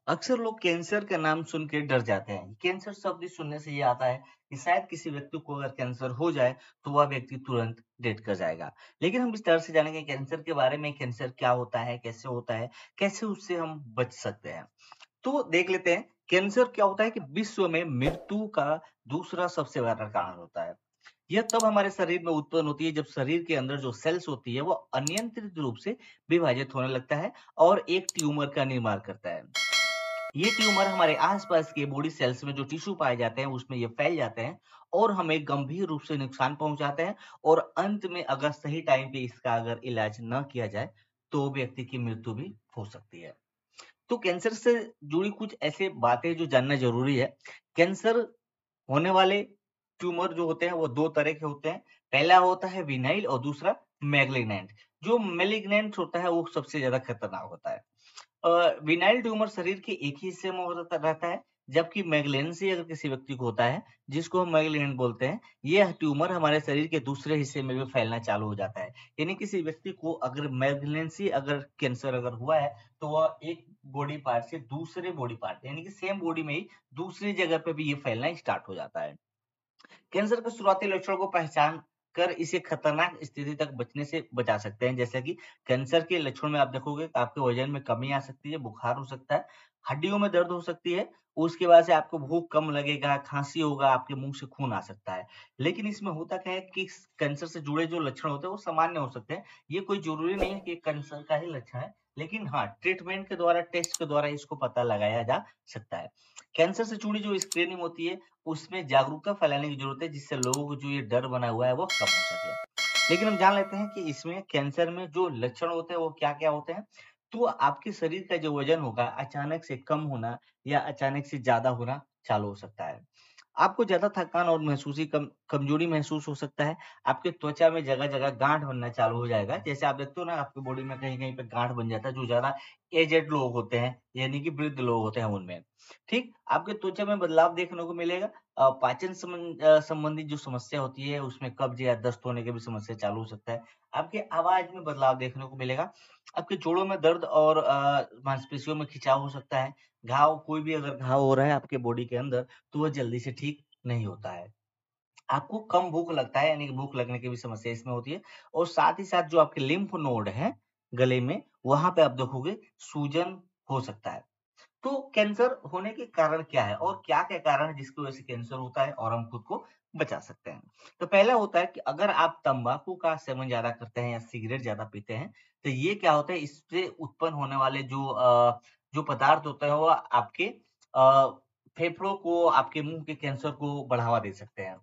अक्सर लोग कैंसर का नाम सुन के डर जाते हैं। कैंसर शब्द सुनने से ये आता है कि शायद किसी व्यक्ति को अगर कैंसर हो जाए तो वह व्यक्ति तुरंत डेथ कर जाएगा। लेकिन हम विस्तार से जानेंगे कैंसर के बारे में, कैंसर क्या होता है, कैसे उससे हम बच सकते हैं। तो देख लेते हैं कैंसर क्या होता है कि विश्व में मृत्यु का दूसरा सबसे बड़ा कारण होता है। यह तब हमारे शरीर में उत्पन्न होती है जब शरीर के अंदर जो सेल्स होती है वो अनियंत्रित रूप से विभाजित होने लगता है और एक ट्यूमर का निर्माण करता है। ये ट्यूमर हमारे आसपास के बॉडी सेल्स में जो टिश्यू पाए जाते हैं उसमें ये फैल जाते हैं और हमें गंभीर रूप से नुकसान पहुंचाते हैं और अंत में अगर सही टाइम पे इसका अगर इलाज न किया जाए तो व्यक्ति की मृत्यु भी हो सकती है। तो कैंसर से जुड़ी कुछ ऐसे बातें जो जानना जरूरी है। कैंसर होने वाले ट्यूमर जो होते हैं वो 2 तरह के होते हैं। पहला होता है विनाइल और दूसरा मैलिग्नेंट। जो मैलिग्नेंट होता है वो सबसे ज़्यादा खतरनाक होता है। विनाइल ट्यूमर शरीर के एक ही हिस्से में होता रहता है, जबकि मैलिग्नेंसी अगर किसी व्यक्ति को होता है, जिसको हम मैलिग्नेंट बोलते हैं, यह ट्यूमर हमारे शरीर के दूसरे हिस्से में भी फैलना चालू हो जाता है। यानी किसी व्यक्ति को अगर मैलिग्नेंसी अगर कैंसर अगर हुआ है, तो वह एक बॉडी पार्ट से दूसरे बॉडी पार्ट यानी कि सेम बॉडी में ही दूसरी जगह पे भी ये फैलना स्टार्ट हो जाता है। कैंसर के शुरुआती लक्षणों को पहचान कर इसे खतरनाक स्थिति तक बचने से बचा सकते हैं। जैसे कि कैंसर के लक्षण में आप देखोगे कि आपके वजन में कमी आ सकती है, बुखार हो सकता है, हड्डियों में दर्द हो सकती है, उसके बाद से आपको भूख कम लगेगा, खांसी होगा, आपके मुंह से खून आ सकता है। लेकिन इसमें होता क्या है कि कैंसर से जुड़े जो लक्षण होते हैं वो सामान्य हो सकते हैं। ये कोई जरूरी नहीं है कि कैंसर का ही लक्षण है, लेकिन हाँ, ट्रीटमेंट के द्वारा, टेस्ट के द्वारा इसको पता लगाया जा सकता है। कैंसर से जुड़ी जो स्क्रीनिंग होती है उसमें जागरूकता फैलाने की ज़रूरत है, जिससे लोगों को जो ये डर बना हुआ है, वो कम हो सके। लेकिन हम जान लेते हैं कि इसमें कैंसर में जो लक्षण होते हैं, वो क्या-क्या होते हैं। तो आपके शरीर का जो वज़न होगा, अचानक से कम होना या अचानक से ज़्यादा होना चालू हो सकता है। आपको ज़्यादा थकान और महसूसी कमज़ोरी महसूस हो सकता है। आपके त्वचा में जगह-जगह गाँठ बनना चालू हो जाएगा। जैसे आप देखते हो ना, आपकी बॉडी में कहीं-कहीं पे गाँठ बन जाता है, जो ज़्यादा एजेड लोग होते हैं, यानी कि वृद्ध लोग होते हैं उनमें। ठीक? आपके त्वचा में बदलाव देखने को मिलेगा। पाचन संबंधित जो समस्या होती है, उसमें कब्ज़ या दस्त होने की भी समस्या चालू हो सकता है। आपकी आवाज़ में बदलाव देखने को मिलेगा। आपके जोड़ों में दर्द और मांसपेशियों में खिंचाव हो सकता है। कोई भी अगर घाव हो रहा है आपके बॉडी के अंदर, तो वो जल्दी से ठीक नहीं होता है। आपको कम भूख लगता है, यानी कि भूख लगने की भी समस्या इसमें होती है और साथ ही साथ जो आपके लिम्फ नोड हैं गले में, वहाँ पे आप देखोगे सूजन हो सकता है। तो कैंसर होने के कारण क्या है और क्या-क्या कारण है जिसकी वजह से कैंसर होता है और हम खुद को बचा सकते हैं? तो पहला होता है कि अगर आप तंबाकू का सेवन ज़्यादा करते हैं या सिगरेट ज़्यादा पीते हैं, तो ये क्या होता है, इससे उत्पन्न होने वाले जो पदार्थ होते हैं वो आपके फेफड़ों को, आपके मुँह के कैंसर को बढ़ावा दे सकते हैं।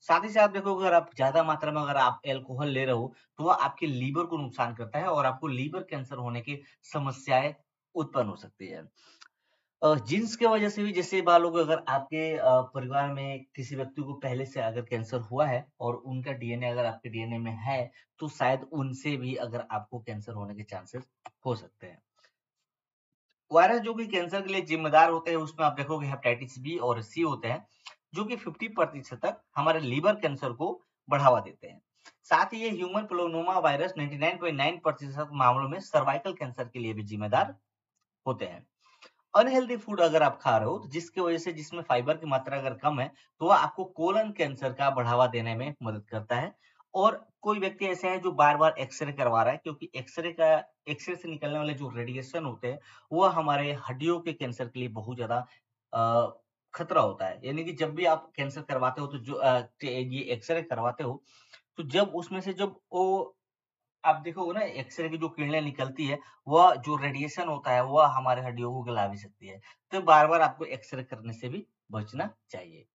साथ ही साथ देखो, अगर आप ज़्यादा मात्रा में अगर आप अल्कोहल ले रहे हो, तो वो आपके लीवर को नुकसान करता है और आपको लीवर कैंसर होने की समस्याएँ उत्पन्न हो सकती है। जीन्स की वजह से भी, जैसे मान लो कि अगर आपके परिवार में किसी व्यक्ति को पहले से अगर कैंसर हुआ है और उनका डीएनए अगर आपके डीएनए में है, तो शायद उनसे भी अगर आपको कैंसर होने के चांसेस हो सकते हैं। वायरस जो कि कैंसर के लिए जिम्मेदार होते हैं, उसमें आप देखोगे हेपेटाइटिस बी और सी होते हैं, जो कि 50% तक हमारे लीवर कैंसर को बढ़ावा देते हैं। साथ ही ये ह्यूमन पैपिलोमा वायरस 99.9% मामलों में सर्वाइकल कैंसर के लिए भी जिम्मेदार होते हैं। अनहेल्दी फूड अगर आप खा रहे हो, तो जिसकी वजह से, जिसमें फाइबर की मात्रा अगर कम है, तो वह आपको कोलन कैंसर का बढ़ावा देने में मदद करता है। और कोई व्यक्ति ऐसा है जो बार-बार एक्स-रे करवा रहा है, क्योंकि एक्स-रे से निकलने वाले जो रेडिएशन होते हैं, वो हमारे हड्डियों के कैंसर के लिए बहुत ज़्यादा खतरा होता है। यानी कि जब भी आप कैंसर करवाते हो, तो ये एक्स-रे करवाते हो, तो जब उसमें से जब वो आप देखोगे ना, एक्स-रे की जो किरणें निकलती है, वह जो रेडिएशन होता है, वह हमारे हड्डियों को गला भी सकती है। तो बार-बार आपको एक्स-रे करने से भी बचना चाहिए।